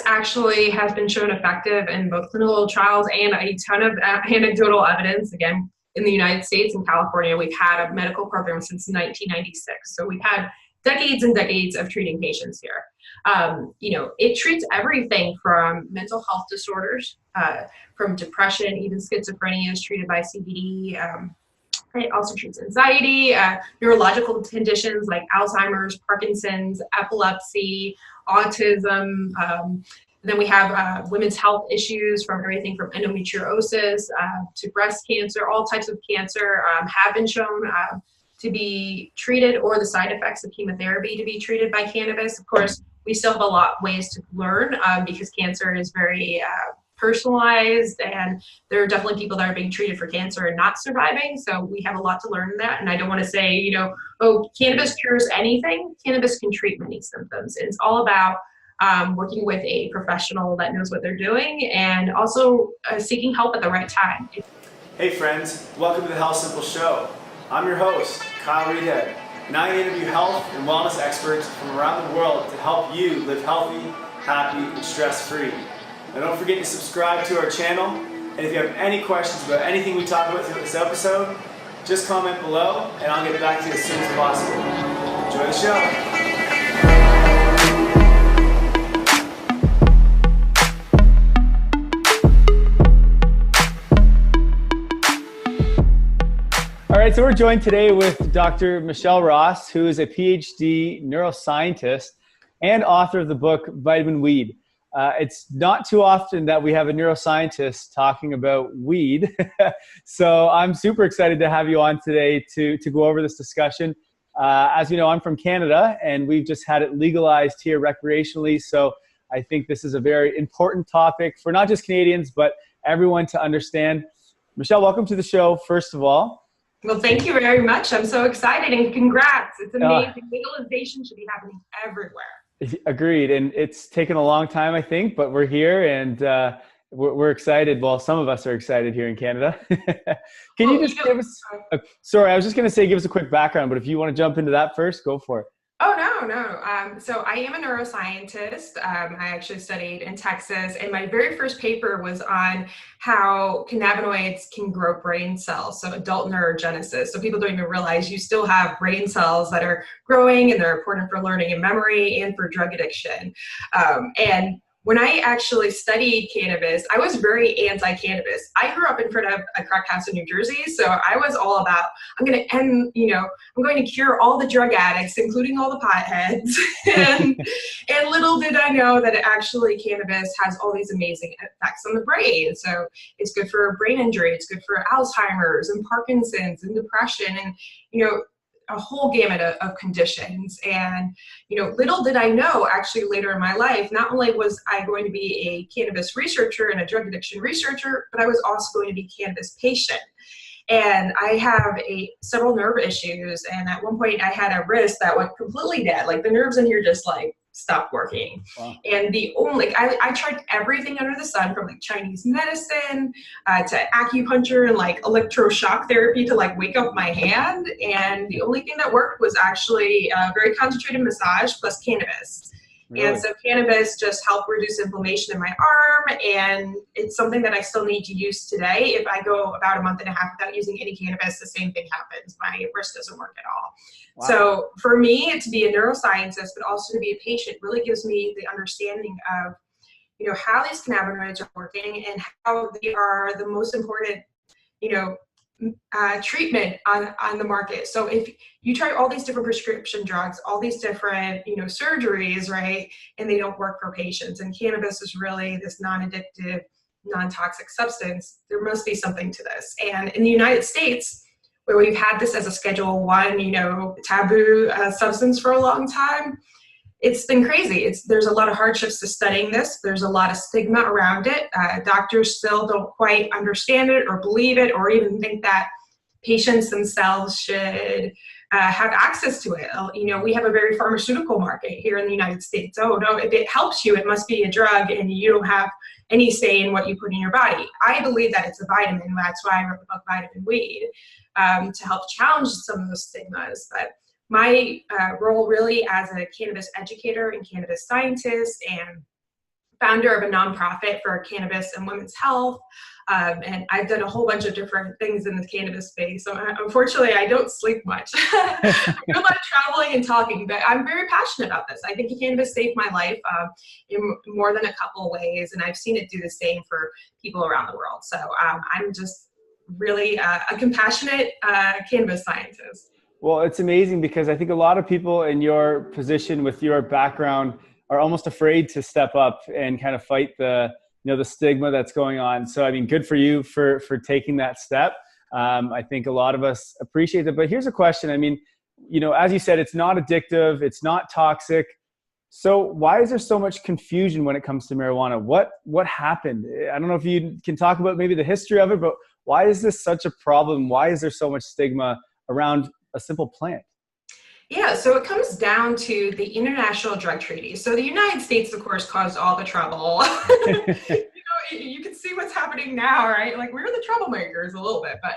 actually has been shown effective in both clinical trials and a ton of anecdotal evidence. Again, in the United States and California, we've had a medical program since 1996. So we've had decades and decades of treating patients here. It treats everything from mental health disorders, from depression, even schizophrenia is treated by CBD. It also treats anxiety, neurological conditions like Alzheimer's, Parkinson's, epilepsy, autism. Then we have women's health issues from everything from endometriosis to breast cancer. All types of cancer have been shown to be treated, or the side effects of chemotherapy to be treated by cannabis. Of course, we still have a lot ways to learn because cancer is very personalized, and there are definitely people that are being treated for cancer and not surviving. So we have a lot to learn in that. And I don't want to say, oh, cannabis cures anything. Cannabis can treat many symptoms. It's all about working with a professional that knows what they're doing, and also seeking help at the right time. Hey friends, welcome to the HealthSimple Show. I'm your host, Kyle Reedhead, and I interview health and wellness experts from around the world to help you live healthy, happy, and stress-free. Now don't forget to subscribe to our channel, and if you have any questions about anything we talk about through this episode, just comment below and I'll get back to you as soon as possible. Enjoy the show. All right, so we're joined today with Dr. Michele Ross, who is a PhD neuroscientist and author of the book Vitamin Weed. It's not too often that we have a neuroscientist talking about weed. So I'm super excited to have you on today to go over this discussion. As you know, I'm from Canada, and we've just had it legalized here recreationally. So I think this is a very important topic for not just Canadians, but everyone to understand. Michele, welcome to the show, first of all. Well, thank you very much. I'm so excited, and congrats. It's amazing. Legalization should be happening everywhere. Agreed. And it's taken a long time, I think, but we're here, and we're excited. Well, some of us are excited here in Canada. Can you just give us, sorry, I was just going to say, give us a quick background, but if you want to jump into that first, go for it. Oh, no. So I am a neuroscientist. I actually studied in Texas, and my very first paper was on how cannabinoids can grow brain cells, so adult neurogenesis. So people don't even realize you still have brain cells that are growing, and they're important for learning and memory and for drug addiction. And when I actually studied cannabis, I was very anti-cannabis. I grew up in front of a crack house in New Jersey, so I was all about, I'm going to cure all the drug addicts, including all the potheads. and little did I know that actually cannabis has all these amazing effects on the brain. So it's good for brain injury, it's good for Alzheimer's and Parkinson's and depression, and a whole gamut of conditions. And, little did I know actually later in my life, not only was I going to be a cannabis researcher and a drug addiction researcher, but I was also going to be a cannabis patient. And I have several nerve issues. And at one point I had a wrist that went completely dead. Like the nerves in here just stopped working. Wow. And I tried everything under the sun, from Chinese medicine to acupuncture and electroshock therapy to wake up my hand. And the only thing that worked was actually very concentrated massage plus cannabis. Really? And so cannabis just helped reduce inflammation in my arm, and it's something that I still need to use today. If I go about a month and a half without using any cannabis, the same thing happens. My wrist doesn't work at all. Wow. So for me, to be a neuroscientist, but also to be a patient, really gives me the understanding of, how these cannabinoids are working and how they are the most important, treatment on the market. So if you try all these different prescription drugs, all these different, surgeries, right, and they don't work for patients, and cannabis is really this non-addictive, non-toxic substance, there must be something to this. And in the United States, where we've had this as a Schedule I, taboo substance for a long time, it's been crazy. There's a lot of hardships to studying this. There's a lot of stigma around it. Doctors still don't quite understand it or believe it, or even think that patients themselves should have access to it. We have a very pharmaceutical market here in the United States. Oh no, if it helps you, it must be a drug, and you don't have any say in what you put in your body. I believe that it's a vitamin. That's why I wrote the book Vitamin Weed, to help challenge some of those stigmas. But my role really as a cannabis educator and cannabis scientist and founder of a nonprofit for cannabis and women's health. And I've done a whole bunch of different things in the cannabis space. So unfortunately, I don't sleep much. I do a lot of traveling and talking, but I'm very passionate about this. I think cannabis saved my life in more than a couple of ways, and I've seen it do the same for people around the world. So I'm just really a compassionate cannabis scientist. Well, it's amazing because I think a lot of people in your position with your background are almost afraid to step up and kind of fight the stigma that's going on. So, I mean, good for you for taking that step. I think a lot of us appreciate it. But here's a question. I mean, as you said, it's not addictive. It's not toxic. So why is there so much confusion when it comes to marijuana? What happened? I don't know if you can talk about maybe the history of it, but why is this such a problem? Why is there so much stigma around a simple plant? Yeah, so it comes down to the International Drug Treaty. So the United States, of course, caused all the trouble. You can see what's happening now, right? Like, we're the troublemakers a little bit. But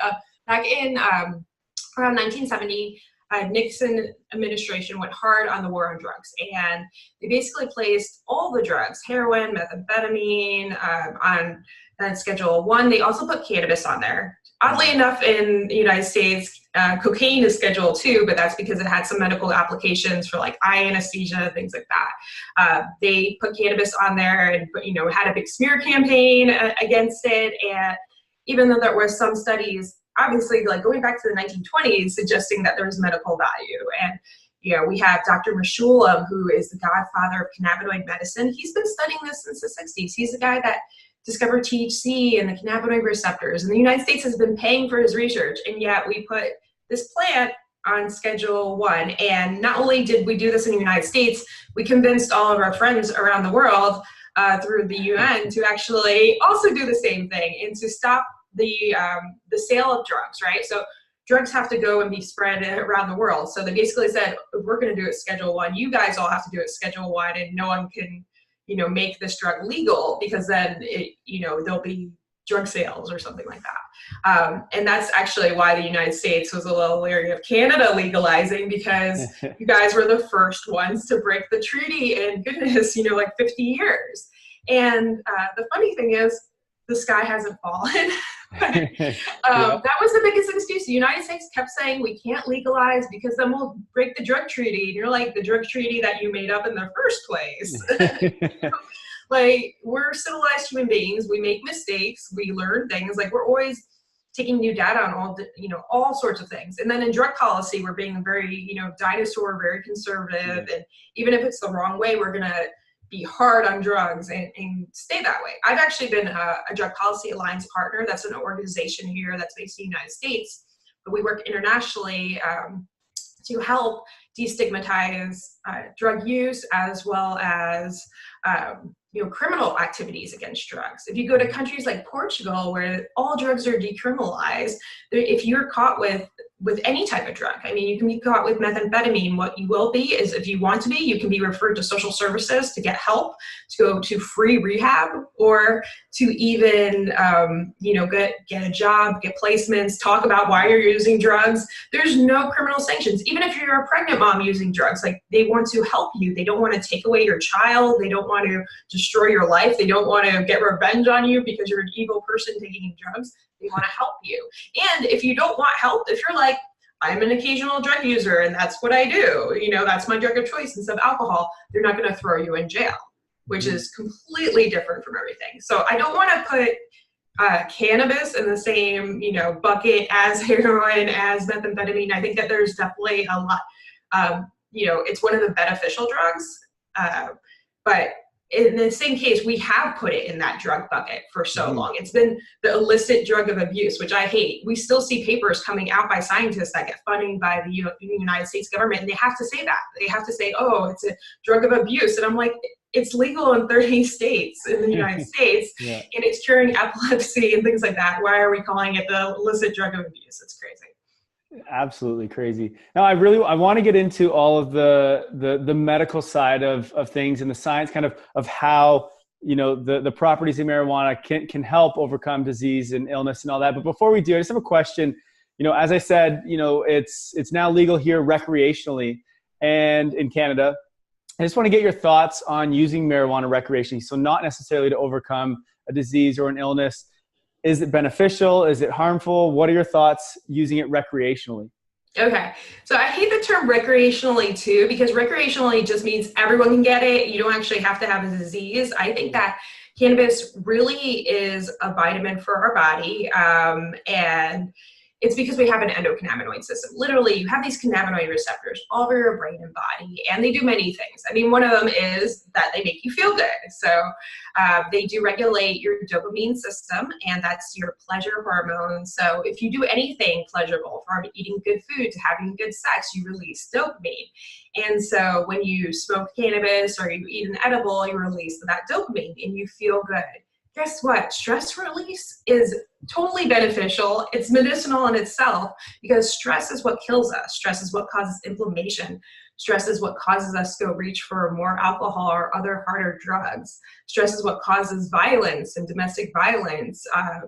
back in around 1970, Nixon administration went hard on the war on drugs. And they basically placed all the drugs, heroin, methamphetamine, on Schedule 1. They also put cannabis on there. Oddly enough, in the United States, cocaine is Schedule 2, but that's because it had some medical applications for like eye anesthesia, things like that. They put cannabis on there and had a big smear campaign against it. And even though there were some studies, obviously, like going back to the 1920s, suggesting that there was medical value. And we have Dr. Michele, who is the godfather of cannabinoid medicine. He's been studying this since the 60s. He's the guy that discovered THC and the cannabinoid receptors. And the United States has been paying for his research. And yet we put this plant on Schedule 1. And not only did we do this in the United States, we convinced all of our friends around the world through the UN to actually also do the same thing and to stop the sale of drugs, right? So drugs have to go and be spread around the world. So they basically said, if we're going to do it Schedule 1, you guys all have to do it Schedule 1, and no one can make this drug legal, because then there'll be drug sales or something like that. And that's actually why the United States was a little leery of Canada legalizing, because you guys were the first ones to break the treaty in, goodness, like 50 years. And the funny thing is, the sky hasn't fallen. That was the biggest excuse. The United States kept saying we can't legalize because then we'll break the drug treaty. And you're like, the drug treaty that you made up in the first place. Like, we're civilized human beings. We make mistakes. We learn things. Like, we're always taking new data on all sorts of things. And then in drug policy, we're being very, dinosaur, very conservative. And even if it's the wrong way, we're going to be hard on drugs and stay that way. I've actually been a Drug Policy Alliance partner. That's an organization here that's based in the United States, but we work internationally to help destigmatize drug use, as well as criminal activities against drugs. If you go to countries like Portugal, where all drugs are decriminalized, if you're caught with any type of drug, I mean, you can be caught with methamphetamine. What you will be is, if you want to be, you can be referred to social services to get help, to go to free rehab, or to even, get a job, get placements, talk about why you're using drugs. There's no criminal sanctions. Even if you're a pregnant mom using drugs, like, they want to help you. They don't want to take away your child. They don't want to destroy your life. They don't want to get revenge on you because you're an evil person taking drugs. They want to help you. And if you don't want help, if you're like, I'm an occasional drug user and that's what I do, that's my drug of choice instead of alcohol, they're not going to throw you in jail, which is completely different from everything. So I don't want to put cannabis in the same, bucket as heroin, as methamphetamine. I think that there's definitely a lot, it's one of the beneficial drugs, but in the same case, we have put it in that drug bucket for so long. It's been the illicit drug of abuse, which I hate. We still see papers coming out by scientists that get funding by the United States government, and they have to say that. They have to say, oh, it's a drug of abuse. And I'm like, it's legal in 30 states in the United States, and it's curing epilepsy and things like that. Why are we calling it the illicit drug of abuse? It's crazy. Absolutely crazy. Now, I want to get into all of the medical side of things and the science kind of how, the properties of marijuana can help overcome disease and illness and all that. But before we do, I just have a question. As I said, it's now legal here recreationally and in Canada. I just want to get your thoughts on using marijuana recreationally. So not necessarily to overcome a disease or an illness. Is it beneficial? Is it harmful? What are your thoughts using it recreationally? Okay, so I hate the term recreationally too, because recreationally just means everyone can get it. You don't actually have to have a disease. I think that cannabis really is a vitamin for our body, and it's because we have an endocannabinoid system. Literally, you have these cannabinoid receptors all over your brain and body, and they do many things. I mean, one of them is that they make you feel good. So they do regulate your dopamine system, and that's your pleasure hormone. So if you do anything pleasurable, from eating good food to having good sex, you release dopamine. And so when you smoke cannabis or you eat an edible, you release that dopamine and you feel good. Guess what? Stress release is totally beneficial. It's medicinal in itself, because stress is what kills us. Stress is what causes inflammation. Stress is what causes us to go reach for more alcohol or other harder drugs. Stress is what causes violence and domestic violence.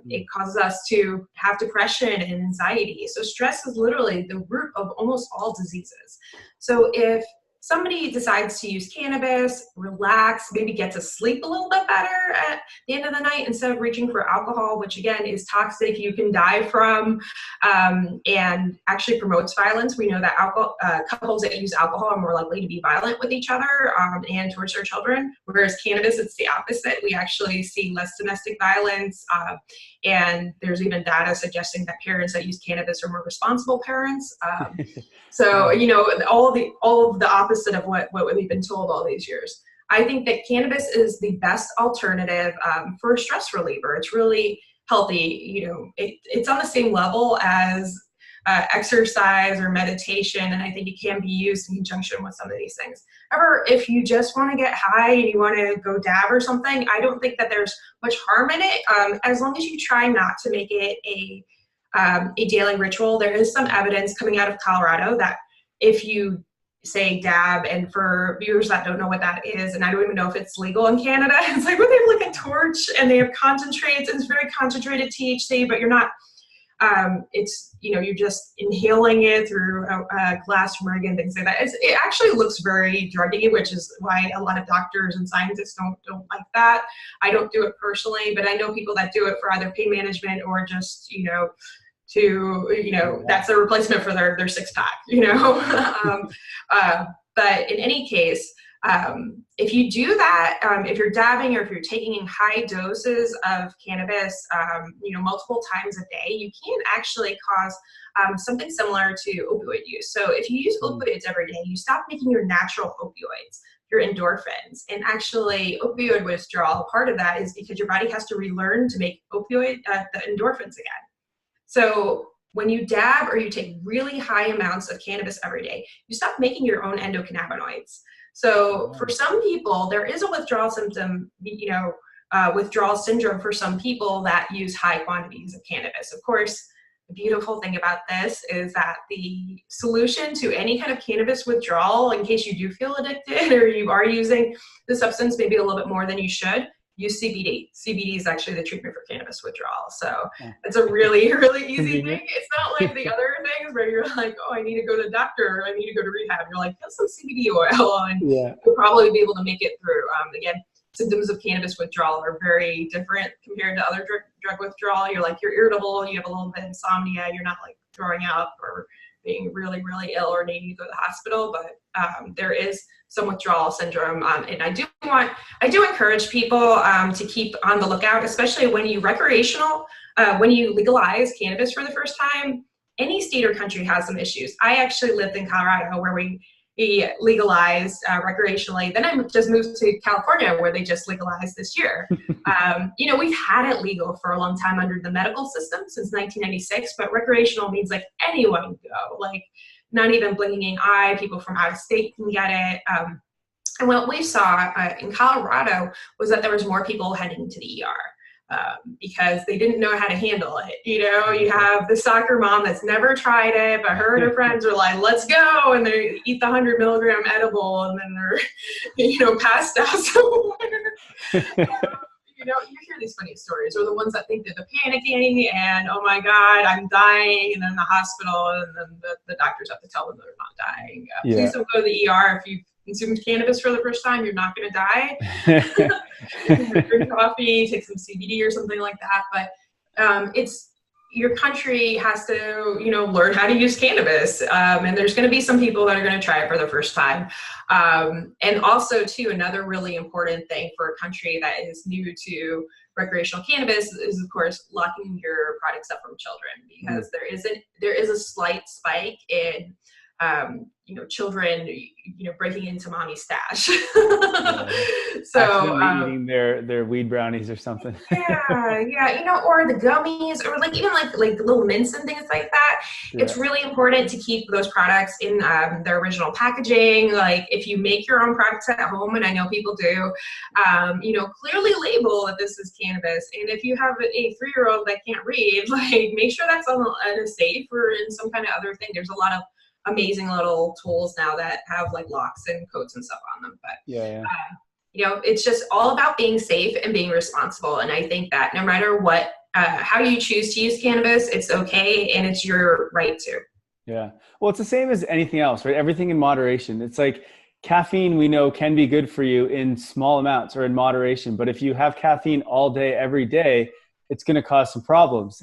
It causes us to have depression and anxiety. So stress is literally the root of almost all diseases. So if somebody decides to use cannabis, relax, maybe get to sleep a little bit better at the end of the night instead of reaching for alcohol, which again is toxic, you can die from, and actually promotes violence. We know that couples that use alcohol are more likely to be violent with each other and towards their children, whereas cannabis, it's the opposite. We actually see less domestic violence, and there's even data suggesting that parents that use cannabis are more responsible parents. So, you know, all of the opposite of what we've been told all these years. I think that cannabis is the best alternative for a stress reliever. It's really healthy. You know, it's on the same level as exercise or meditation, and I think it can be used in conjunction with some of these things. However, if you just want to get high and you want to go dab or something, I don't think that there's much harm in it, as long as you try not to make it a daily ritual. There is some evidence coming out of Colorado that if you say dab, and for viewers that don't know what that is, and I don't even know if it's legal in Canada, it's like when they have like a torch and they have concentrates, and it's very concentrated THC, but you're not, it's, you know, you're just inhaling it through a glass rig and things like that. It actually looks very druggy, which is why a lot of doctors and scientists don't like that. I don't do it personally, but I know people that do it for either pain management or just, you know, that's a replacement for their six pack, you know. But in any case, if you do that, if you're dabbing or if you're taking high doses of cannabis, you know, multiple times a day, you can actually cause something similar to opioid use. So if you use opioids every day, you stop making your natural opioids, your endorphins. And actually opioid withdrawal, part of that is because your body has to relearn to make the endorphins again. So when you dab or you take really high amounts of cannabis every day, you stop making your own endocannabinoids. So for some people, there is a withdrawal symptom, you know, withdrawal syndrome for some people that use high quantities of cannabis. Of course, the beautiful thing about this is that the solution to any kind of cannabis withdrawal, in case you do feel addicted or you are using the substance maybe a little bit more than you should, use CBD. CBD is actually the treatment for cannabis withdrawal. So it's a really, really easy thing. It's not like the other things where you're like, oh, I need to go to the doctor or I need to go to rehab. You're like, get some CBD oil and you'll probably be able to make it through. Again, symptoms of cannabis withdrawal are very different compared to other drug withdrawal. You're like, you're irritable, you have a little bit of insomnia, you're not like throwing up or being really, really ill or needing to go to the hospital, but there is some withdrawal syndrome. And I do encourage people to keep on the lookout, especially when you when you legalize cannabis for the first time. Any state or country has some issues. I actually lived in Colorado where we legalized recreationally. Then I just moved to California where they just legalized this year. You know, we've had it legal for a long time under the medical system since 1996, but recreational means like anyone can go, like not even blinking an eye, people from out of state can get it. And what we saw in Colorado was that there was more people heading to the ER. Because they didn't know how to handle it. You know, you have the soccer mom that's never tried it, but her and her friends are like, let's go. And they eat the 100 milligram edible and then they're, you know, passed out somewhere. You know, you hear these funny stories, or the ones that think that they're panicking and, oh my God, I'm dying, and then in the hospital, and then the doctors have to tell them they're not dying. Please don't go to the ER if you've consume cannabis for the first time, you're not going to die. Drink coffee, take some CBD or something like that. But it's your country has to, learn how to use cannabis. And there's going to be some people that are going to try it for the first time. And also, too, another really important thing for a country that is new to recreational cannabis is, of course, locking your products up from children, because there is a slight spike in children, breaking into mommy's stash. So eating their weed brownies or something. Or the gummies, or even little mints and things like that. Yeah. It's really important to keep those products in their original packaging. Like, if you make your own products at home, and I know people do, clearly label that this is cannabis. And if you have a 3-year-old that can't read, make sure that's on a safe or in some kind of other thing. There's a lot of amazing little tools now that have locks and codes and stuff on them. But it's just all about being safe and being responsible. And I think that no matter what, how you choose to use cannabis, it's okay, and it's your right to. Yeah. Well, it's the same as anything else, right? Everything in moderation. It's like caffeine, we know, can be good for you in small amounts or in moderation. But if you have caffeine all day, every day, it's going to cause some problems.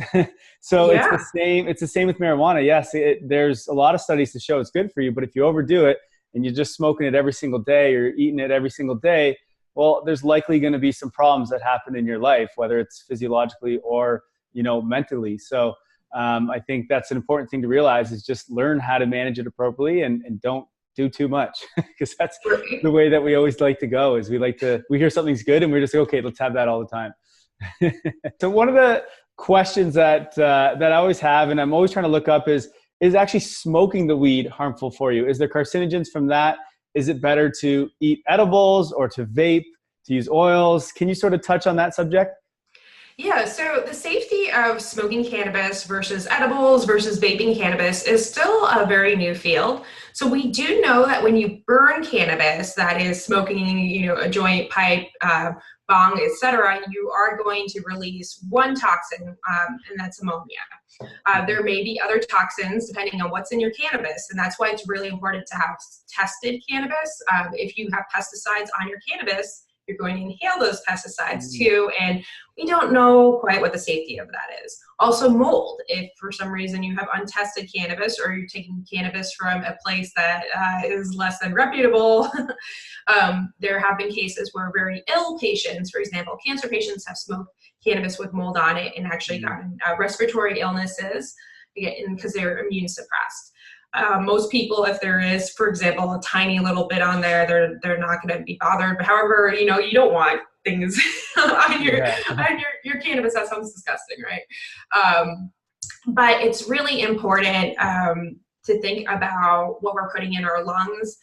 So It's the same with marijuana. Yes, there's a lot of studies to show it's good for you, but if you overdo it and you're just smoking it every single day or eating it every single day, well, there's likely going to be some problems that happen in your life, whether it's physiologically or, mentally. So I think that's an important thing to realize, is just learn how to manage it appropriately and don't do too much, because that's the way that we always like to go. Is we hear something's good and we're just okay, let's have that all the time. So one of the questions that I always have, and I'm always trying to look up, is actually smoking the weed harmful for you? Is there carcinogens from that? Is it better to eat edibles or to vape, to use oils? Can you sort of touch on that subject? Yeah, so the safety of smoking cannabis versus edibles versus vaping cannabis is still a very new field. So we do know that when you burn cannabis, that is smoking, a joint, pipe, bong, etc., you are going to release one toxin, and that's ammonia. There may be other toxins depending on what's in your cannabis, and that's why it's really important to have tested cannabis. If you have pesticides on your cannabis, you're going to inhale those pesticides too, and we don't know quite what the safety of that is. Also, mold. If for some reason you have untested cannabis, or you're taking cannabis from a place that is less than reputable, there have been cases where very ill patients, for example, cancer patients, have smoked cannabis with mold on it and actually gotten respiratory illnesses because they're immune suppressed. Most people, if there is, for example, a tiny little bit on there, they're not going to be bothered. But however, you don't want things on your cannabis. That sounds disgusting, right? But it's really important to think about what we're putting in our lungs.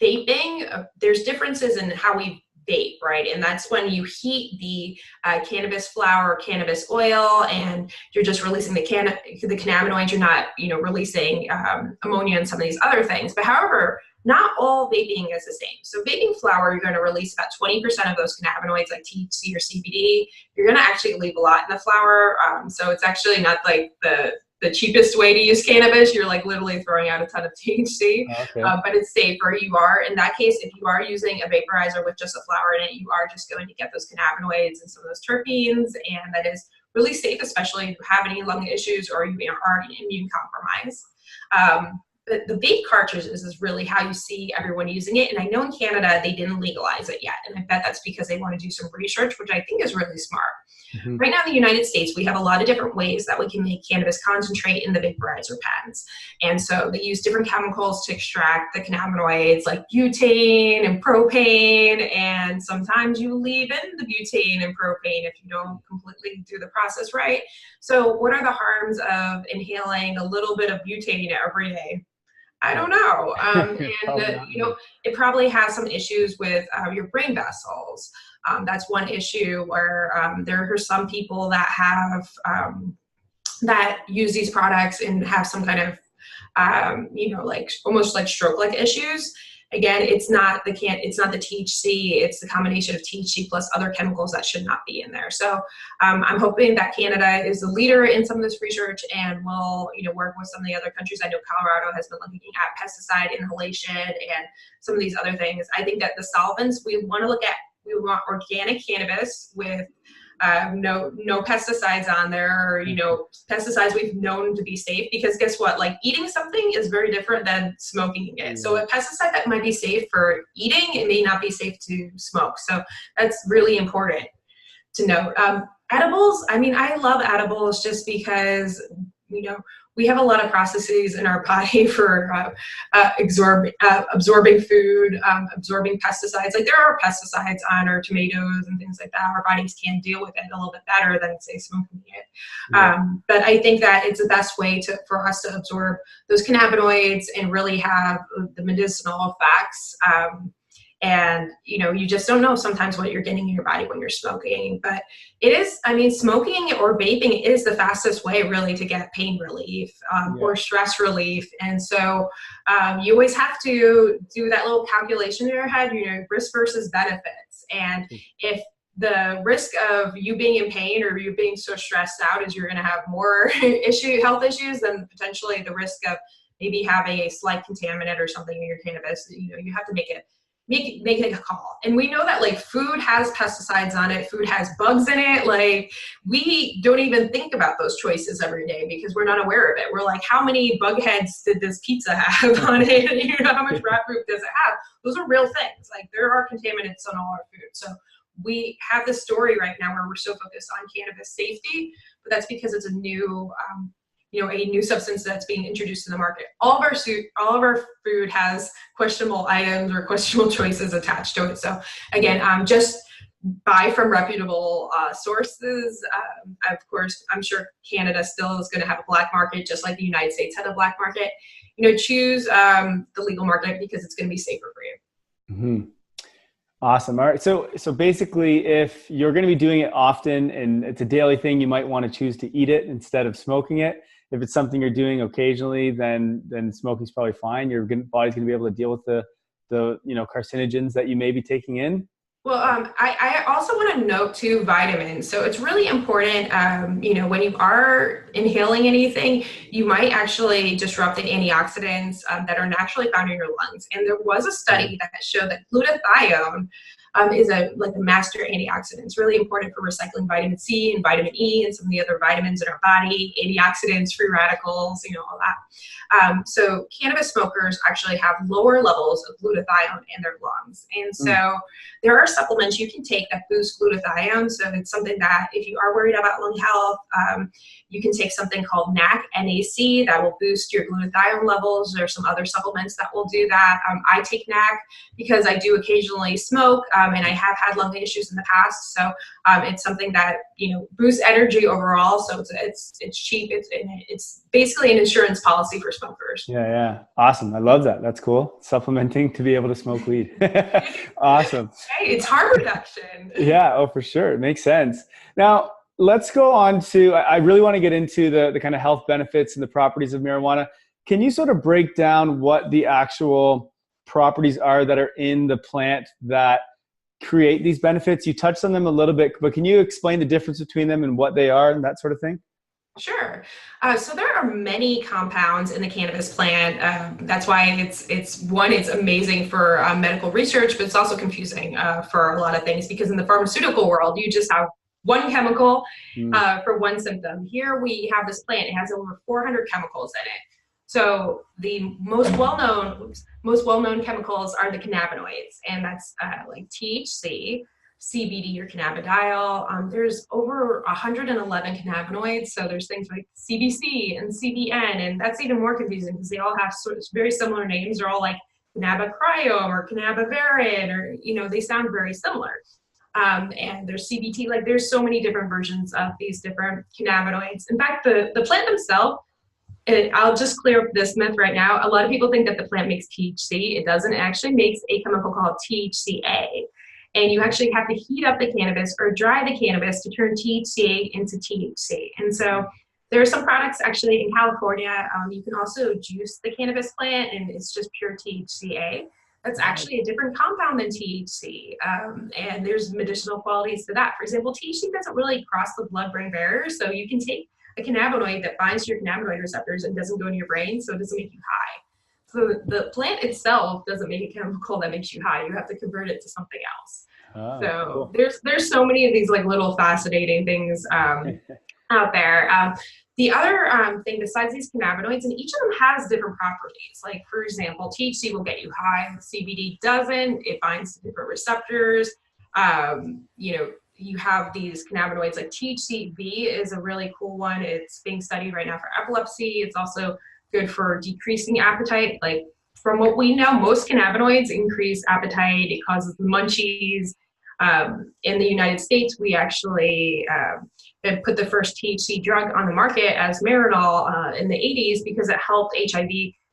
Vaping, there's differences in how we vape, right? And that's when you heat the cannabis flower or cannabis oil, and you're just releasing the cannabinoids. You're not, releasing ammonia and some of these other things. But however, not all vaping is the same. So vaping flower, you're going to release about 20% of those cannabinoids, like THC or CBD. You're going to actually leave a lot in the flower. So it's actually not like the cheapest way to use cannabis. You're literally throwing out a ton of THC, but it's safer. You are, in that case, if you are using a vaporizer with just a flower in it, you are just going to get those cannabinoids and some of those terpenes, and that is really safe, especially if you have any lung issues or you are immune compromised. But the vape cartridges is really how you see everyone using it. And I know in Canada, they didn't legalize it yet. And I bet that's because they want to do some research, which I think is really smart. Mm-hmm. Right now in the United States, we have a lot of different ways that we can make cannabis concentrate in the vaporizer pads. And so they use different chemicals to extract the cannabinoids, like butane and propane. And sometimes you leave in the butane and propane if you don't completely do the process right. So what are the harms of inhaling a little bit of butane every day? I don't know. It probably has some issues with your brain vessels. That's one issue where there are some people that have that use these products and have some kind of almost like stroke-like issues. again, it's not the THC, it's the combination of THC plus other chemicals that should not be in there. So I'm hoping that Canada is the leader in some of this research and will, work with some of the other countries. I know Colorado has been looking at pesticide inhalation and some of these other things. I think that the solvents we want organic cannabis with no pesticides on there, or, pesticides we've known to be safe, because guess what? Like, eating something is very different than smoking it. So a pesticide that might be safe for eating, it may not be safe to smoke. So that's really important to note. Edibles, I love edibles just because, we have a lot of processes in our body for absorbing food, absorbing pesticides. Like, there are pesticides on our tomatoes and things like that. Our bodies can deal with it a little bit better than, say, smoking it. But I think that it's the best way for us to absorb those cannabinoids and really have the medicinal effects. And, you just don't know sometimes what you're getting in your body when you're smoking. But it is, smoking or vaping is the fastest way really to get pain relief or stress relief. And so you always have to do that little calculation in your head, risk versus benefits. And if the risk of you being in pain or you being so stressed out is you're going to have more health issues, then potentially the risk of maybe having a slight contaminant or something in your cannabis, you have to make it a call. And we know that, like, food has pesticides on it, food has bugs in it. Like, we don't even think about those choices every day because we're not aware of it. We're like, how many bug heads did this pizza have on it? How much rat poop does it have? Those are real things. Like, there are contaminants on all our food. So we have this story right now where we're so focused on cannabis safety, but that's because it's a new substance that's being introduced to the market. All of our food has questionable items or questionable choices attached to it. So again, just buy from reputable sources. Of course, I'm sure Canada still is going to have a black market, just like the United States had a black market. Choose the legal market because it's going to be safer for you. Mm-hmm. Awesome. All right. So basically, if you're going to be doing it often and it's a daily thing, you might want to choose to eat it instead of smoking it. If it's something you're doing occasionally, then smoking is probably fine. Your body's going to be able to deal with the carcinogens that you may be taking in. Well, I also want to note too, vitamins. So it's really important, when you are inhaling anything, you might actually disrupt the antioxidants that are naturally found in your lungs. And there was a study that showed that glutathione is a master antioxidant. It's really important for recycling vitamin C and vitamin E and some of the other vitamins in our body, antioxidants, free radicals, all that. So cannabis smokers actually have lower levels of glutathione in their lungs. And so there are supplements you can take that boost glutathione. So it's something that if you are worried about lung health, you can take something called NAC that will boost your glutathione levels. There are some other supplements that will do that. I take NAC because I do occasionally smoke, and I have had lung issues in the past. So it's something that boosts energy overall. So it's cheap. It's basically an insurance policy for smokers. Yeah. Awesome. I love that. That's cool. Supplementing to be able to smoke weed. Awesome. Hey, it's harm reduction. Yeah. Oh, for sure. It makes sense. Now, let's go on to, I really want to get into the kind of health benefits and the properties of marijuana. Can you sort of break down what the actual properties are that are in the plant that create these benefits? You touched on them a little bit, but can you explain the difference between them and what they are and that sort of thing? Sure. So there are many compounds in the cannabis plant. That's why it's amazing for medical research, but it's also confusing for a lot of things, because in the pharmaceutical world, you just have one chemical for one symptom. Here we have this plant. It has over 400 chemicals in it. So the most well-known chemicals are the cannabinoids, and that's like THC, CBD or cannabidiol. There's over 111 cannabinoids. So there's things like CBC and CBN, and that's even more confusing because they all have very similar names. They're all like cannabicrium or cannabivarin, or they sound very similar. And there's CBT. Like, there's so many different versions of these different cannabinoids. In fact, the plant themselves, and I'll just clear up this myth right now. A lot of people think that the plant makes THC. It doesn't. It actually makes a chemical called THCA. And you actually have to heat up the cannabis or dry the cannabis to turn THCA into THC. And so there are some products actually in California. You can also juice the cannabis plant, and it's just pure THCA. That's actually a different compound than THC. And there's medicinal qualities to that. For example, THC doesn't really cross the blood-brain barrier. So you can take a cannabinoid that binds to your cannabinoid receptors and doesn't go into your brain, so it doesn't make you high. So the plant itself doesn't make a chemical that makes you high. You have to convert it to something else. So cool. There's so many of these like little fascinating things out there. The other thing besides these cannabinoids, and each of them has different properties. Like for example, THC will get you high, CBD doesn't. It binds to different receptors. You have these cannabinoids like THCV is a really cool one. It's being studied right now for epilepsy. It's also good for decreasing appetite. Like from what we know, most cannabinoids increase appetite. It causes the munchies. In the United States, we actually had put the first THC drug on the market as Medicinal in the 80s because it helped HIV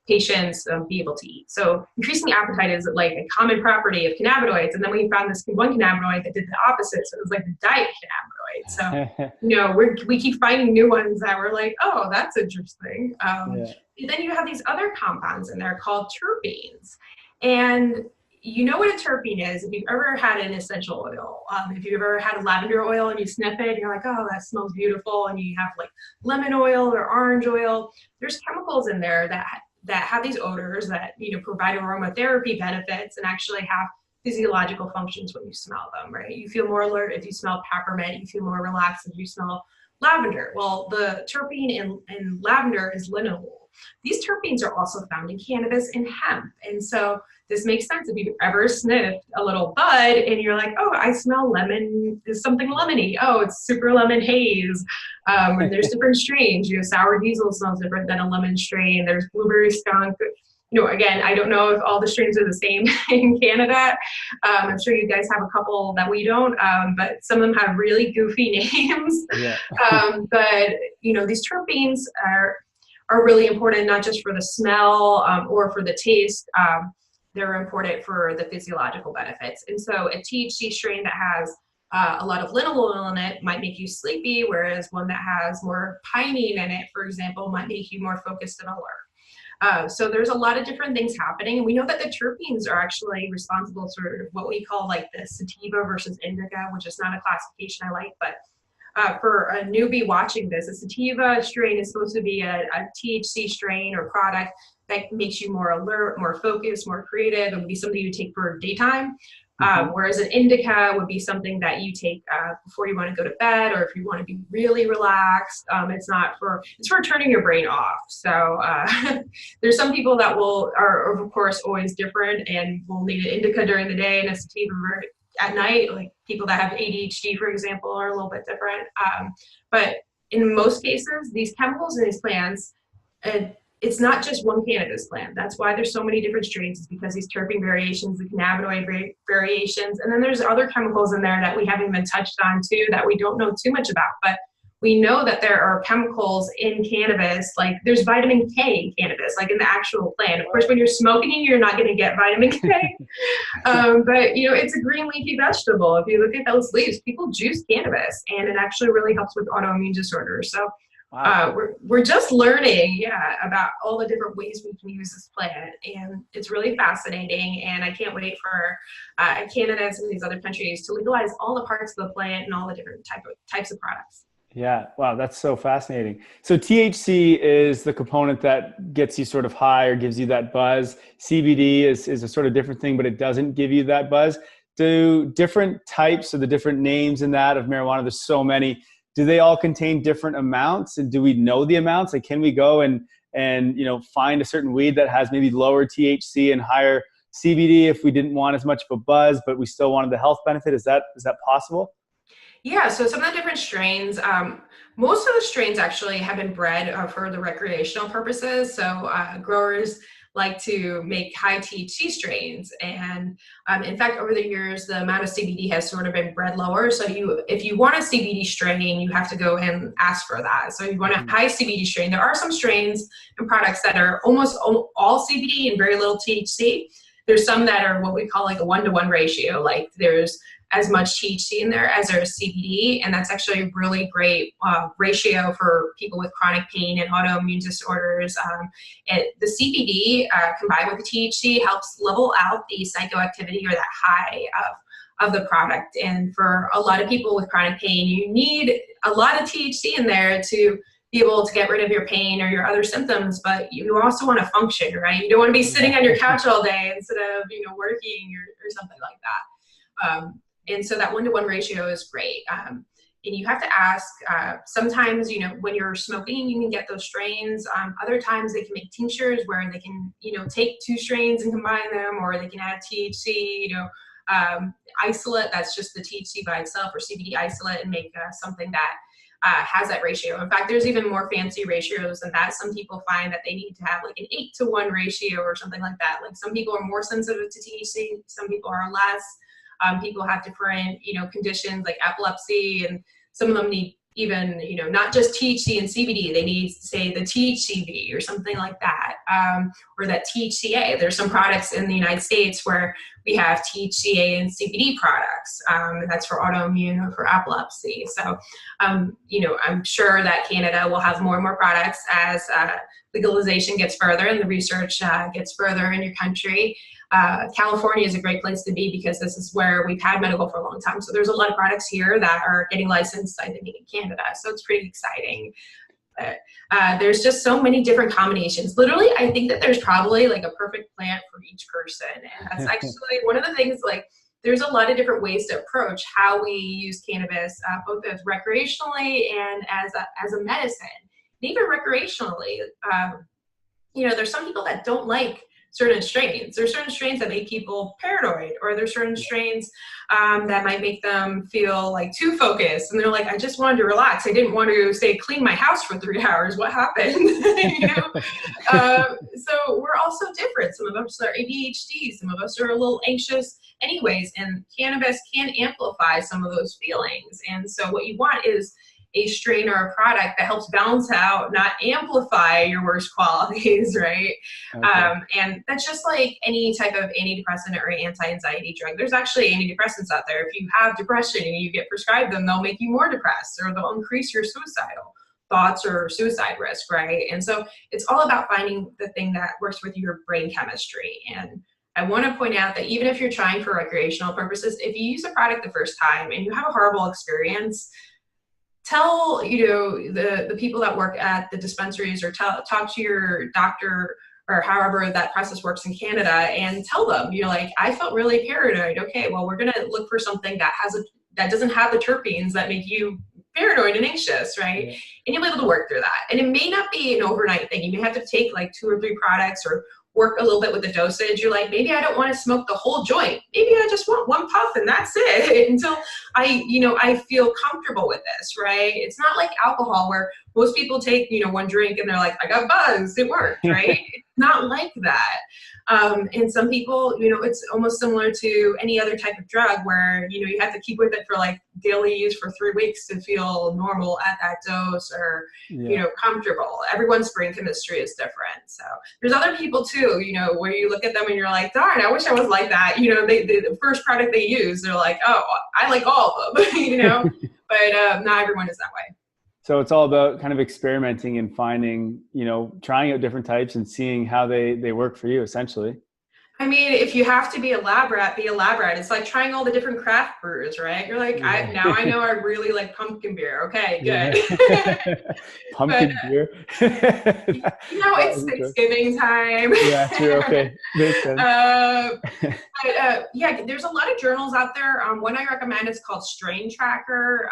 patients be able to eat. So increasing appetite is like a common property of cannabinoids. And then we found this one cannabinoid that did the opposite. So it was like the diet cannabinoid. So, we keep finding new ones that we're like, oh, that's interesting. Then you have these other compounds in there called terpenes. And you know what a terpene is if you've ever had an essential oil. If you've ever had a lavender oil and you sniff it, you're like, oh, that smells beautiful. And you have like lemon oil or orange oil. There's chemicals in there that have these odors that provide aromatherapy benefits and actually have physiological functions when you smell them, right? You feel more alert if you smell peppermint. You feel more relaxed if you smell lavender. Well, the terpene in lavender is linalool. These terpenes are also found in cannabis and hemp. And so this makes sense if you've ever sniffed a little bud and you're like, oh, I smell lemon, there's something lemony. Oh, it's super lemon haze. And there's different strains. Sour diesel smells different than a lemon strain. There's blueberry skunk. Again, I don't know if all the strains are the same in Canada. I'm sure you guys have a couple that we don't, but some of them have really goofy names. Yeah. But these terpenes are really important, not just for the smell or for the taste. They're important for the physiological benefits. And so a THC strain that has a lot of linalool in it might make you sleepy, whereas one that has more pinene in it, for example, might make you more focused and alert. So there's a lot of different things happening. And we know that the terpenes are actually responsible for what we call like the sativa versus indica, which is not a classification I like, but for a newbie watching this, a sativa strain is supposed to be a THC strain or product that makes you more alert, more focused, more creative. It would be something you take for daytime. Whereas an indica would be something that you take before you want to go to bed, or if you want to be really relaxed. It's for turning your brain off. So there's some people that are of course always different and will need an indica during the day and a sativa at night. Like people that have ADHD, for example, are a little bit different. But in most cases, these chemicals in these plants, it's not just one cannabis plant. That's why there's so many different strains, is because these terpene variations, the cannabinoid variations, and then there's other chemicals in there that we haven't even touched on too, that we don't know too much about. But we know that there are chemicals in cannabis, like there's vitamin K in cannabis, like in the actual plant. Of course, when you're smoking it, you're not going to get vitamin K. But it's a green leafy vegetable. If you look at those leaves, people juice cannabis, and it actually really helps with autoimmune disorders. So wow. We're just learning, about all the different ways we can use this plant, and it's really fascinating. And I can't wait for Canada and some of these other countries to legalize all the parts of the plant and all the different types of products. Yeah. Wow. That's so fascinating. So THC is the component that gets you sort of high or gives you that buzz. CBD is a sort of different thing, but it doesn't give you that buzz. Do different types or the different names in that of marijuana, there's so many, do they all contain different amounts? And do we know the amounts? Like, can we go and find a certain weed that has maybe lower THC and higher CBD if we didn't want as much of a buzz, but we still wanted the health benefit? Is that possible? Yeah, so some of the different strains, most of the strains actually have been bred for the recreational purposes. So growers like to make high THC strains. And in fact, over the years, the amount of CBD has sort of been bred lower. So if you want a CBD strain, you have to go and ask for that. So you want a high CBD strain. There are some strains and products that are almost all CBD and very little THC. There's some that are what we call like a 1-to-1 ratio. Like there's as much THC in there as there is CBD, and that's actually a really great ratio for people with chronic pain and autoimmune disorders. The CBD combined with the THC helps level out the psychoactivity or that high of the product. And for a lot of people with chronic pain, you need a lot of THC in there to be able to get rid of your pain or your other symptoms, but you also want to function, right? You don't want to be sitting on your couch all day instead of, working or something like that. And so that 1-to-1 ratio is great. And you have to ask, sometimes, when you're smoking, you can get those strains. Other times they can make tinctures where they can, take 2 strains and combine them, or they can add THC, isolate, that's just the THC by itself, or CBD isolate, and make something that has that ratio. In fact, there's even more fancy ratios than that. Some people find that they need to have like an 8-to-1 ratio or something like that. Like some people are more sensitive to THC, some people are less. People have different, conditions like epilepsy, and some of them need even, not just THC and CBD, they need, say, the THCV or something like that, or that THCA. There's some products in the United States where we have THCA and CBD products. That's for autoimmune or for epilepsy. So, I'm sure that Canada will have more and more products as legalization gets further and the research gets further in your country. California is a great place to be because this is where we've had medical for a long time. So there's a lot of products here that are getting licensed, I think, in Canada. So it's pretty exciting. There's just so many different combinations. Literally, I think that there's probably like a perfect plant for each person. And that's actually one of the things, like, there's a lot of different ways to approach how we use cannabis, both as recreationally and as a medicine. And even recreationally, there's some people that don't like certain strains. There's certain strains that make people paranoid, or there's certain strains that might make them feel like too focused. And they're like, I just wanted to relax. I didn't want to, say, clean my house for 3 hours. What happened? So we're also different. Some of us are ADHD. Some of us are a little anxious anyways. And cannabis can amplify some of those feelings. And so what you want is a strain or a product that helps balance out, not amplify your worst qualities, right? Okay. And that's just like any type of antidepressant or anti-anxiety drug. There's actually antidepressants out there. If you have depression and you get prescribed them, they'll make you more depressed, or they'll increase your suicidal thoughts or suicide risk, right? And so it's all about finding the thing that works with your brain chemistry. And I want to point out that even if you're trying for recreational purposes, if you use a product the first time and you have a horrible experience, tell the people that work at the dispensaries, or talk to your doctor, or however that process works in Canada, and tell them, I felt really paranoid. Okay, well, we're gonna look for something that doesn't have the terpenes that make you paranoid and anxious, right? Yeah. And you'll be able to work through that. And it may not be an overnight thing. You may have to take like 2 or 3 products, or work a little bit with the dosage. You're like, maybe I don't want to smoke the whole joint. Maybe I just want 1 puff and that's it, until I feel comfortable with this, right? It's not like alcohol where most people take, 1 drink and they're like, I got buzzed, it worked, right? It's not like that. And some people, it's almost similar to any other type of drug where, you have to keep with it for like daily use for 3 weeks to feel normal at that dose, or, comfortable. Everyone's brain chemistry is different. So there's other people too, where you look at them and you're like, darn, I wish I was like that. The first product they use, they're like, oh, I like all of them, but not everyone is that way. So it's all about kind of experimenting and finding, trying out different types and seeing how they work for you, essentially. I mean, if you have to be a lab rat, be a lab rat. It's like trying all the different craft brews, right? You're like, I know I really like pumpkin beer. Okay, good. Yeah. Pumpkin beer. It's Thanksgiving time. Yeah, true. Okay, makes sense. But there's a lot of journals out there. One I recommend is called Strain Tracker.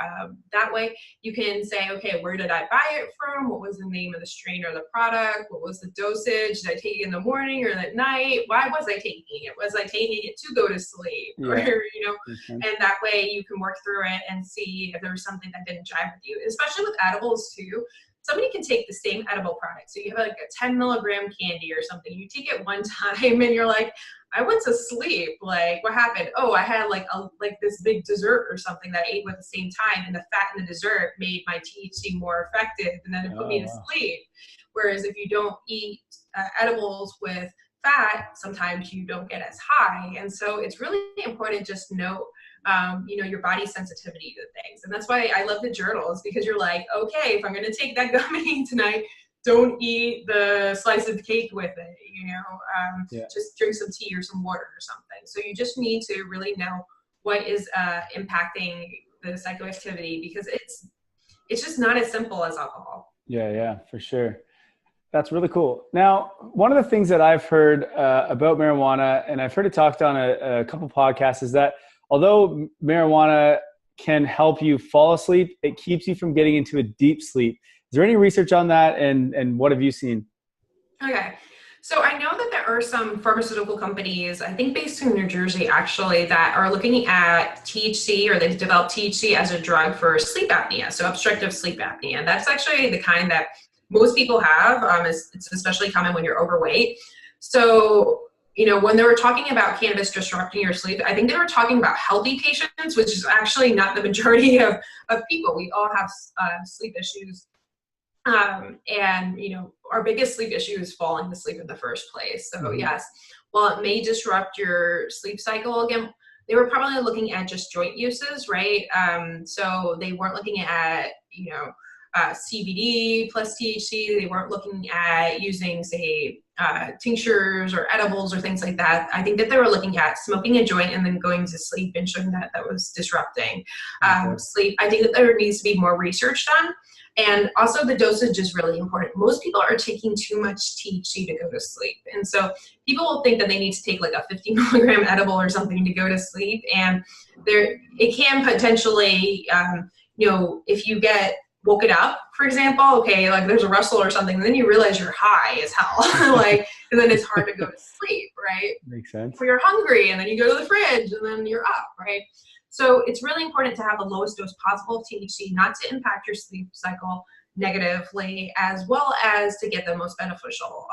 That way you can say, okay, where did I buy it from? What was the name of the strain or the product? What was the dosage? Did I take it in the morning or at night? Why was I taking it? Was I taking it to go to sleep? Yeah. Or, and that way you can work through it and see if there was something that didn't jive with you, especially with edibles too. Somebody can take the same edible product. So you have like a 10 milligram candy or something. You take it one time and you're like, I went to sleep. Like, what happened? Oh, I had like this big dessert or something that I ate at the same time, and the fat in the dessert made my THC more effective, and then it put me to sleep. Whereas if you don't eat edibles with fat, sometimes you don't get as high. And so it's really important just to know your body sensitivity to things. And that's why I love the journals, because you're like, okay, if I'm going to take that gummy tonight, don't eat the slice of cake with it, just drink some tea or some water or something. So you just need to really know what is impacting the psychoactivity, because it's just not as simple as alcohol. Yeah, for sure. That's really cool. Now, one of the things that I've heard about marijuana, and I've heard it talked on a couple podcasts, is that although marijuana can help you fall asleep, it keeps you from getting into a deep sleep. Is there any research on that, and what have you seen? Okay. So I know that there are some pharmaceutical companies, I think based in New Jersey actually, that are looking at THC, or they've developed THC as a drug for sleep apnea, so obstructive sleep apnea. That's actually the kind that most people have. It's especially common when you're overweight. So, when they were talking about cannabis disrupting your sleep, I think they were talking about healthy patients, which is actually not the majority of people. We all have sleep issues. Our biggest sleep issue is falling asleep in the first place. So yes, while it may disrupt your sleep cycle, again, they were probably looking at just joint uses, right? So they weren't looking at, CBD plus THC. They weren't looking at using, say, tinctures or edibles or things like that. I think that they were looking at smoking a joint and then going to sleep and showing that was disrupting sleep. I think that there needs to be more research done. And also the dosage is really important. Most people are taking too much THC to go to sleep. And so people will think that they need to take like a 50 milligram edible or something to go to sleep. And it can potentially, if you get woken up, for example, okay, like there's a rustle or something, and then you realize you're high as hell, and then it's hard to go to sleep, right? Makes sense. Or you're hungry, and then you go to the fridge, and then you're up, right? So it's really important to have the lowest dose possible of THC, not to impact your sleep cycle negatively, as well as to get the most beneficial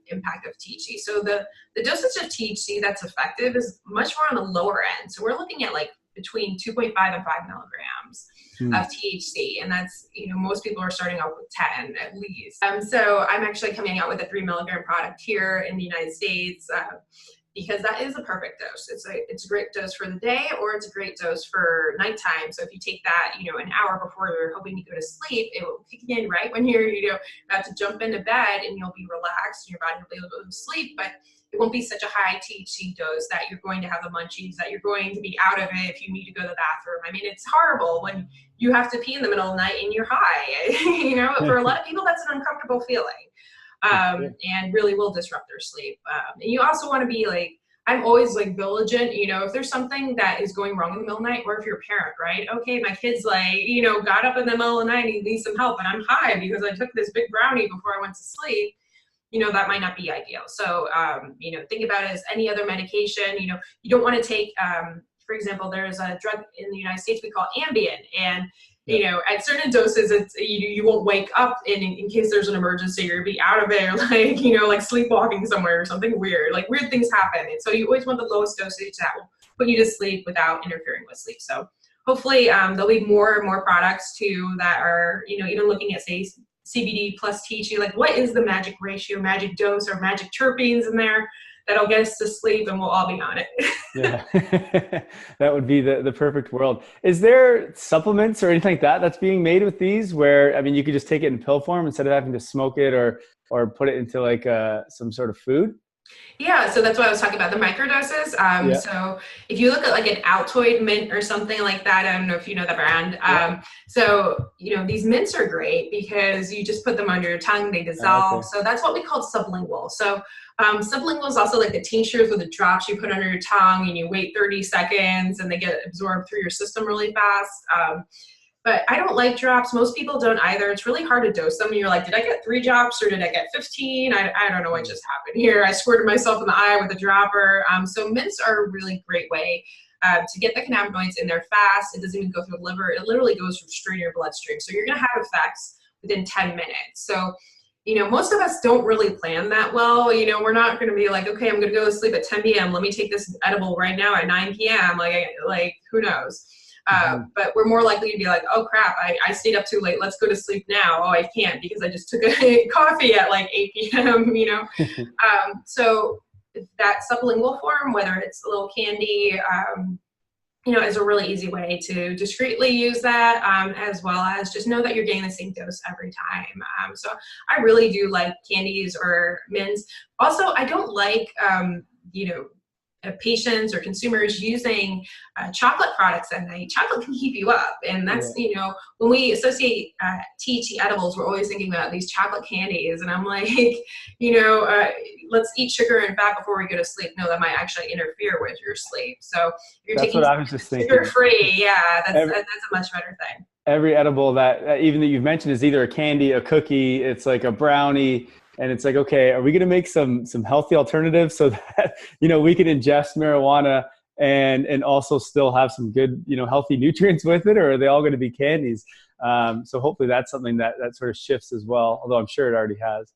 impact of THC. So the dosage of THC that's effective is much more on the lower end. So we're looking at like between 2.5 and 5 milligrams of THC. And that's, most people are starting out with 10 at least. So I'm actually coming out with a 3 milligram product here in the United States, because that is a perfect dose. It's a great dose for the day, or it's a great dose for nighttime. So if you take that, an hour before you're hoping to go to sleep, it will kick in right when you're, about to jump into bed, and you'll be relaxed and your body will be able to go to sleep. But it won't be such a high THC dose that you're going to have the munchies, that you're going to be out of it if you need to go to the bathroom. I mean, it's horrible when you have to pee in the middle of the night and you're high. For a lot of people, that's an uncomfortable feeling. And really will disrupt their sleep. And you also want to be like, I'm always like vigilant, if there's something that is going wrong in the middle of the night, or if you're a parent, right? Okay, my kid's like, got up in the middle of the night and he needs some help, and I'm high because I took this big brownie before I went to sleep. That might not be ideal. So, think about it as any other medication. You don't want to take, for example, there's a drug in the United States we call Ambien, and at certain doses, it's you won't wake up in case there's an emergency, or you'll be out of it, or like sleepwalking somewhere or something weird. Like weird things happen, and so you always want the lowest dosage that will put you to sleep without interfering with sleep. So hopefully there'll be more and more products too that are even looking at, say, CBD plus THC. Like what is the magic ratio, magic dose, or magic terpenes in there that'll get us to sleep, and we'll all be on it. Yeah, that would be the perfect world. Is there supplements or anything like that that's being made with these, where, I mean, you could just take it in pill form instead of having to smoke it or put it into like some sort of food? Yeah, so that's why I was talking about the microdoses. So if you look at like an Altoid mint or something like that, I don't know if you know the brand. So, these mints are great because you just put them under your tongue, they dissolve. Okay. So that's what we call sublingual. So sublingual is also like the tinctures with the drops you put under your tongue, and you wait 30 seconds and they get absorbed through your system really fast. But I don't like drops. Most people don't either. It's really hard to dose them. And you're like, did I get 3 drops or did I get 15? I don't know what just happened here. I squirted myself in the eye with a dropper. So mints are a really great way to get the cannabinoids in there fast. It doesn't even go through the liver. It literally goes straight in your bloodstream. So you're going to have effects within 10 minutes. So, most of us don't really plan that well. We're not going to be like, okay, I'm going to go to sleep at 10 p.m. Let me take this edible right now at 9 p.m. Like who knows? But we're more likely to be like, oh crap, I stayed up too late. Let's go to sleep now. Oh, I can't because I just took a coffee at like 8 p.m., So that sublingual form, whether it's a little candy, is a really easy way to discreetly use that, as well as just know that you're getting the same dose every time. So I really do like candies or mints. Also, I don't like, patients or consumers using chocolate products at night. Chocolate can keep you up. And that's, when we associate THC edibles, we're always thinking about these chocolate candies. And I'm like, let's eat sugar and fat before we go to sleep. No, that might actually interfere with your sleep. So if you're that's taking what I was just thinking. Sugar-free, yeah, that's a much better thing. Every edible that even that you've mentioned is either a candy, a cookie, it's like a brownie. And it's like, okay, are we going to make some healthy alternatives so that, we can ingest marijuana and also still have some good, healthy nutrients with it, or are they all going to be candies? So hopefully that's something that sort of shifts as well, although I'm sure it already has.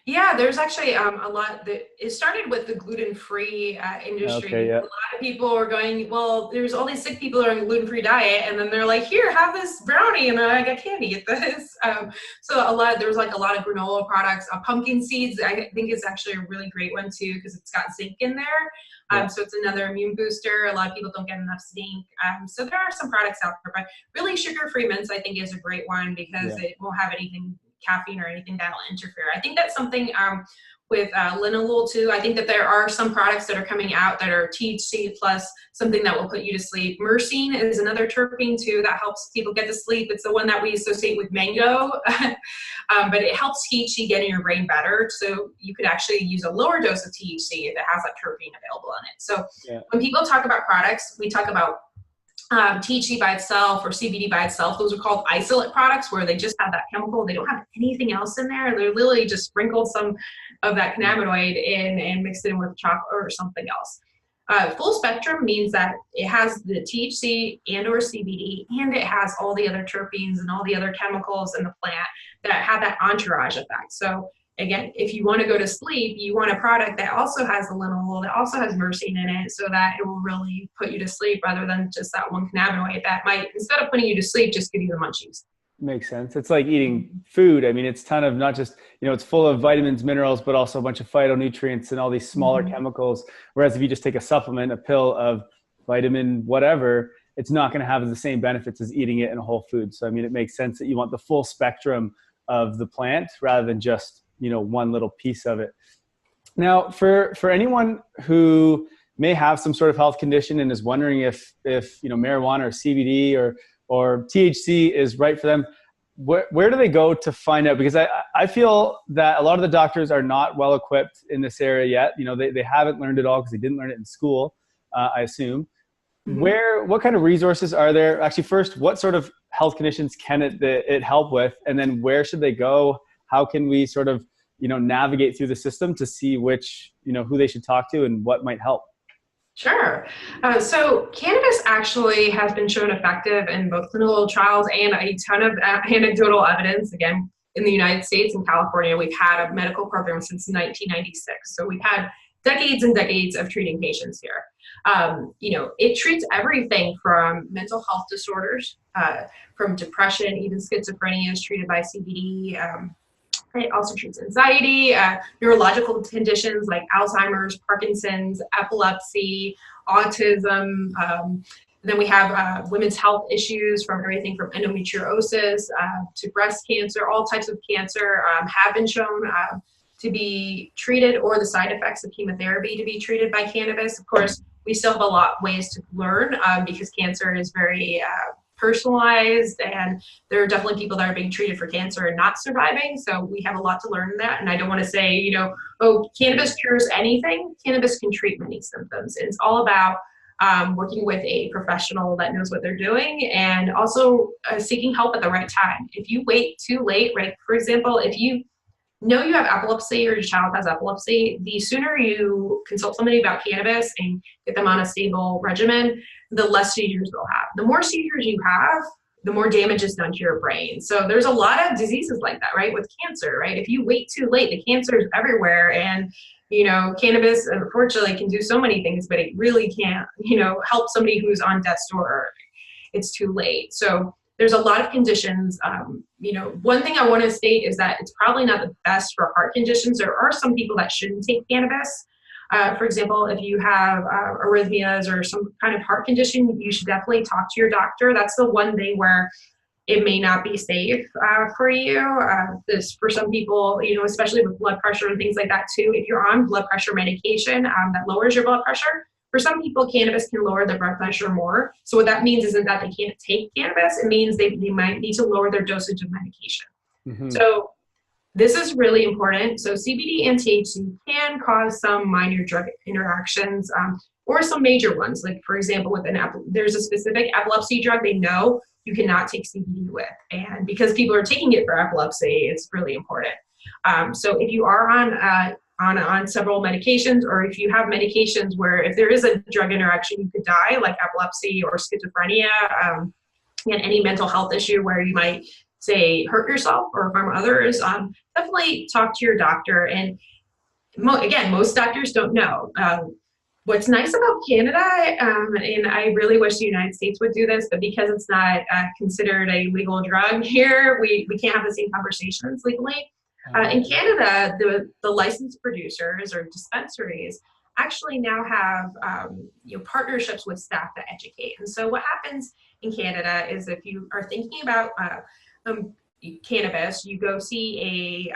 Yeah, there's actually a lot that it started with the gluten-free industry. Okay, yeah. A lot of people are going, well, there's all these sick people who are on a gluten-free diet, and then they're like, here, have this brownie, and then I got candy, get this. So there's like a lot of granola products. Pumpkin seeds, I think is actually a really great one too, because it's got zinc in there. So it's another immune booster. A lot of people don't get enough zinc. So there are some products out there, but really sugar-free mints, I think, is a great one because it won't have anything caffeine or anything that'll interfere. I think that's something with linalool too. I think that there are some products that are coming out that are THC plus something that will put you to sleep. Myrcene is another terpene too that helps people get to sleep. It's the one that we associate with mango, but it helps THC get in your brain better. So you could actually use a lower dose of THC if it has that terpene available in it. So when people talk about products, we talk about THC by itself or CBD by itself. Those are called isolate products where they just have that chemical. They don't have anything else in there. They're literally just sprinkled some of that cannabinoid in and mixed it in with chocolate or something else. Full spectrum means that it has the THC and or CBD, and it has all the other terpenes and all the other chemicals in the plant that have that entourage effect. So again, if you want to go to sleep, you want a product that also has the linalool, that also has myrcene in it, so that it will really put you to sleep rather than just that one cannabinoid that might, instead of putting you to sleep, just give you the munchies. Makes sense. It's like eating food. I mean, it's ton of not just, it's full of vitamins, minerals, but also a bunch of phytonutrients and all these smaller chemicals. Whereas if you just take a supplement, a pill of vitamin, whatever, it's not going to have the same benefits as eating it in a whole food. So, I mean, it makes sense that you want the full spectrum of the plant rather than just, one little piece of it. Now, for anyone who may have some sort of health condition and is wondering if marijuana or CBD or THC is right for them, where do they go to find out? Because I feel that a lot of the doctors are not well equipped in this area yet. They haven't learned it all because they didn't learn it in school, I assume. What kind of resources are there? Actually, first, what sort of health conditions can it help with? And then where should they go? How can we sort of, navigate through the system to see which, who they should talk to and what might help? Sure. So cannabis actually has been shown effective in both clinical trials and a ton of anecdotal evidence. Again, in the United States and California, we've had a medical program since 1996. So we've had decades and decades of treating patients here. It treats everything from mental health disorders, from depression, even schizophrenia is treated by CBD. It also treats anxiety, neurological conditions like Alzheimer's, Parkinson's, epilepsy, autism. Then we have women's health issues from everything from endometriosis to breast cancer. All types of cancer have been shown to be treated, or the side effects of chemotherapy to be treated by cannabis. Of course, we still have a lot ways to learn because cancer is very personalized, and there are definitely people that are being treated for cancer and not surviving. So we have a lot to learn in that. And I don't want to say, cannabis cures anything. Cannabis can treat many symptoms. It's all about working with a professional that knows what they're doing, and also seeking help at the right time. If you wait too late, right? For example, if you know you have epilepsy or your child has epilepsy, the sooner you consult somebody about cannabis and get them on a stable regimen, the less seizures they'll have. The more seizures you have, the more damage is done to your brain. So there's a lot of diseases like that, right? With cancer, right? If you wait too late, the cancer is everywhere. And, cannabis, unfortunately, can do so many things, but it really can't, help somebody who's on death's door. It's too late. So there's a lot of conditions. One thing I want to state is that it's probably not the best for heart conditions. There are some people that shouldn't take cannabis. For example, if you have arrhythmias or some kind of heart condition, you should definitely talk to your doctor. That's the one thing where it may not be safe for you. This for some people, especially with blood pressure and things like that too. If you're on blood pressure medication that lowers your blood pressure, for some people, cannabis can lower their blood pressure more. So what that means isn't that they can't take cannabis. It means they might need to lower their dosage of medication. Mm-hmm. So this is really important. So CBD and THC can cause some minor drug interactions or some major ones. Like for example, with there's a specific epilepsy drug they know you cannot take CBD with. And because people are taking it for epilepsy, it's really important. So if you are on several medications, or if you have medications where if there is a drug interaction, you could die, like epilepsy or schizophrenia, and any mental health issue where you might say hurt yourself or harm others, definitely talk to your doctor. And again, most doctors don't know. What's nice about Canada, and I really wish the United States would do this, but because it's not considered a legal drug here, we can't have the same conversations legally. In Canada, the licensed producers or dispensaries actually now have partnerships with staff that educate. And so what happens in Canada is if you are thinking about cannabis, you go see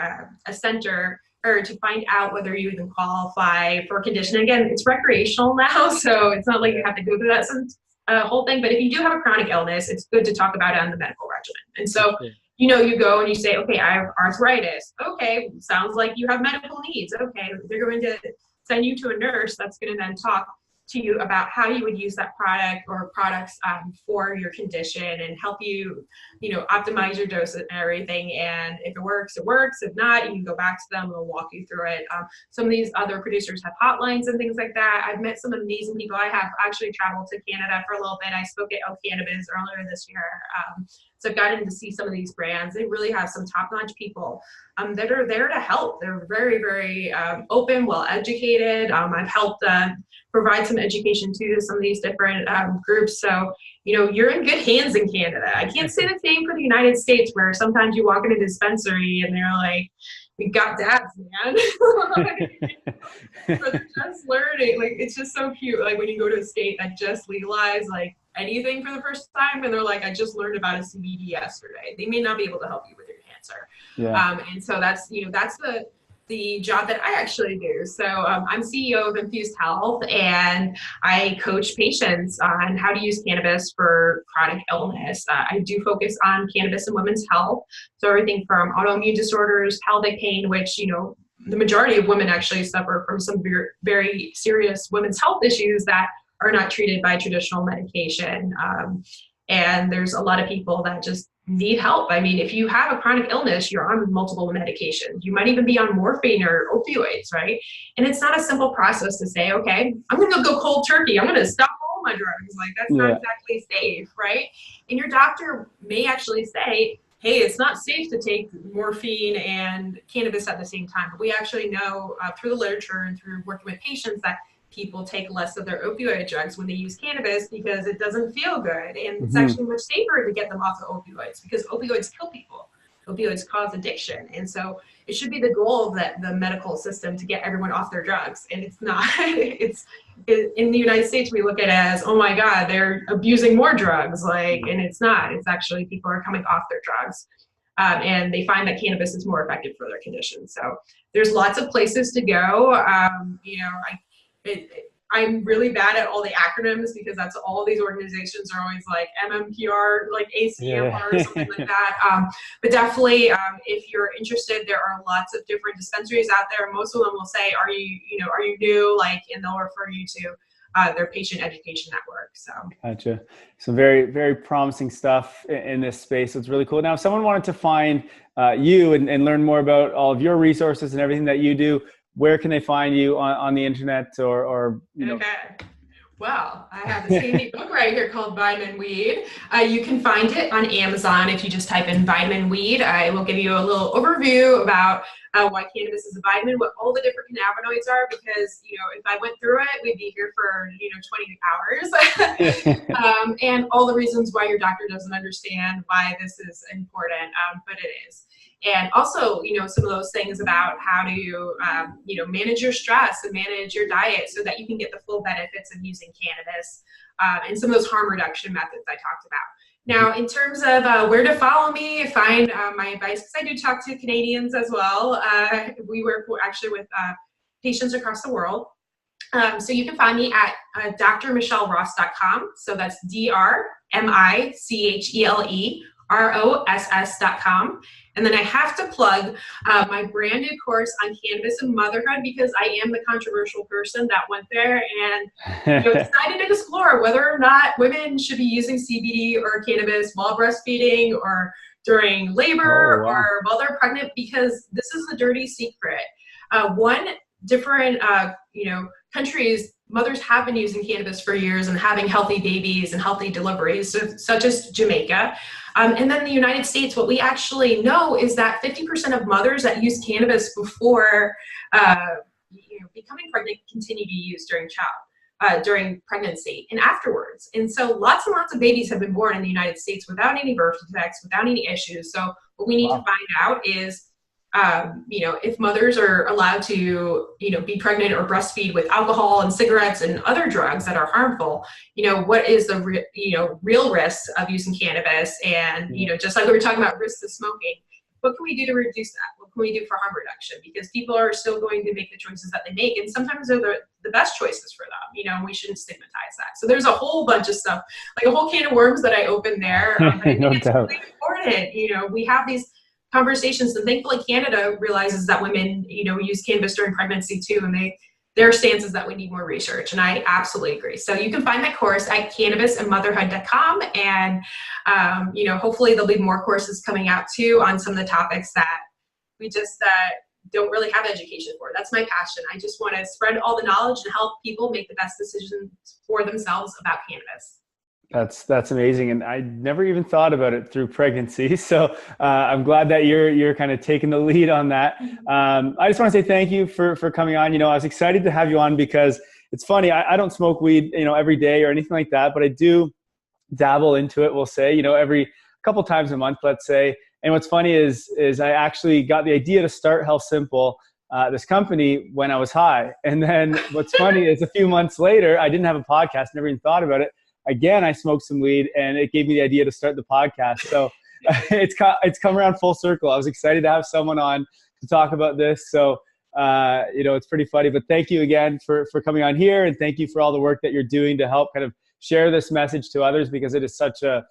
a center or to find out whether you even qualify for a condition. Again, it's recreational now, so it's not like you have to go through that whole thing. But if you do have a chronic illness, it's good to talk about it on the medical regimen. And so, you go and you say, okay, I have arthritis. Okay, sounds like you have medical needs. Okay, they're going to send you to a nurse that's going to then talk to you about how you would use that product or products for your condition and help you, optimize your dose and everything. And if it works, it works. If not, you can go back to them and they'll walk you through it. Some of these other producers have hotlines and things like that. I've met some amazing people. I have actually traveled to Canada for a little bit. I spoke at Cannabis earlier this year. So I've gotten to see some of these brands. They really have some top-notch people that are there to help. They're very, very open, well-educated. I've helped provide some education too to some of these different groups. So, you're in good hands in Canada. I can't say the same for the United States, where sometimes you walk in a dispensary and they're like, we got dabs, man. But they're just learning. Like, it's just so cute. Like when you go to a state that just legalized like anything for the first time and they're like, I just learned about a CBD yesterday. They may not be able to help you with your cancer. Yeah. And so that's, that's the job that I actually do. So I'm CEO of Infused Health, and I coach patients on how to use cannabis for chronic illness. I do focus on cannabis and women's health. So everything from autoimmune disorders, pelvic pain, which, the majority of women actually suffer from some very, very serious women's health issues that are not treated by traditional medication. And there's a lot of people that just need help. I mean, if you have a chronic illness, you're on multiple medications. You might even be on morphine or opioids, right? And it's not a simple process to say, okay, I'm going to go cold turkey. I'm going to stop all my drugs. Like, that's not exactly safe, right? And your doctor may actually say, hey, it's not safe to take morphine and cannabis at the same time. But we actually know through the literature and through working with patients that people take less of their opioid drugs when they use cannabis because it doesn't feel good. And it's actually much safer to get them off the opioids because opioids kill people. Opioids cause addiction. And so it should be the goal of the medical system to get everyone off their drugs. And it's not. In the United States, we look at it as, oh my God, they're abusing more drugs. And it's not. It's actually people are coming off their drugs. And they find that cannabis is more effective for their condition. So there's lots of places to go. I'm really bad at all the acronyms because that's all these organizations are always like MMPR, like ACMR or something like that. But definitely, if you're interested, there are lots of different dispensaries out there. Most of them will say, are you new? And they'll refer you to their patient education network. So gotcha. So very, very promising stuff in this space. So it's really cool. Now, if someone wanted to find you and learn more about all of your resources and everything that you do, where can they find you on the internet or Okay. Well, I have this handy book right here called Vitamin Weed. You can find it on Amazon if you just type in Vitamin Weed. I will give you a little overview about why cannabis is a vitamin, what all the different cannabinoids are, because, if I went through it, we'd be here for, 20 hours. And all the reasons why your doctor doesn't understand why this is important, but it is. And also, some of those things about how to, manage your stress and manage your diet so that you can get the full benefits of using cannabis, and some of those harm reduction methods I talked about. Now, in terms of where to follow me, find my advice, because I do talk to Canadians as well. We work actually with patients across the world. So you can find me at drmichelleross.com. So that's drmicheleross.com. And then I have to plug my brand new course on cannabis and motherhood, because I am the controversial person that went there and decided to explore whether or not women should be using CBD or cannabis while breastfeeding or during labor or while they're pregnant, because this is the dirty secret. Different countries, mothers have been using cannabis for years and having healthy babies and healthy deliveries, such as Jamaica. And then the United States, what we actually know is that 50% of mothers that use cannabis before becoming pregnant continue to use during pregnancy and afterwards. And so lots and lots of babies have been born in the United States without any birth defects, without any issues. So what we need to find out is, if mothers are allowed to, be pregnant or breastfeed with alcohol and cigarettes and other drugs that are harmful, what is the real risk of using cannabis? And, just like we were talking about risks of smoking, what can we do to reduce that? What can we do for harm reduction? Because people are still going to make the choices that they make, and sometimes they're the best choices for them, and we shouldn't stigmatize that. So there's a whole bunch of stuff, like a whole can of worms that I opened there. I think it's really important. We have these conversations, and thankfully Canada realizes that women, use cannabis during pregnancy too, and their stance is that we need more research, and I absolutely agree. So you can find my course at cannabisandmotherhood.com, and hopefully there'll be more courses coming out too on some of the topics that we just don't really have education for. That's my passion. I just want to spread all the knowledge and help people make the best decisions for themselves about cannabis. That's amazing. And I never even thought about it through pregnancy. So I'm glad that you're kind of taking the lead on that. I just want to say thank you for coming on. I was excited to have you on because it's funny. I don't smoke weed, every day or anything like that, but I do dabble into it. We'll say, every couple times a month, let's say. And what's funny is I actually got the idea to start HealthSimple, this company, when I was high. And then what's funny is a few months later, I didn't have a podcast, never even thought about it. Again, I smoked some weed, and it gave me the idea to start the podcast. So it's come around full circle. I was excited to have someone on to talk about this. So, it's pretty funny. But thank you again for coming on here, and thank you for all the work that you're doing to help kind of share this message to others, because it is such a,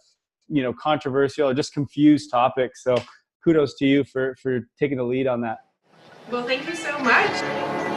controversial or just confused topic. So kudos to you for taking the lead on that. Well, thank you so much.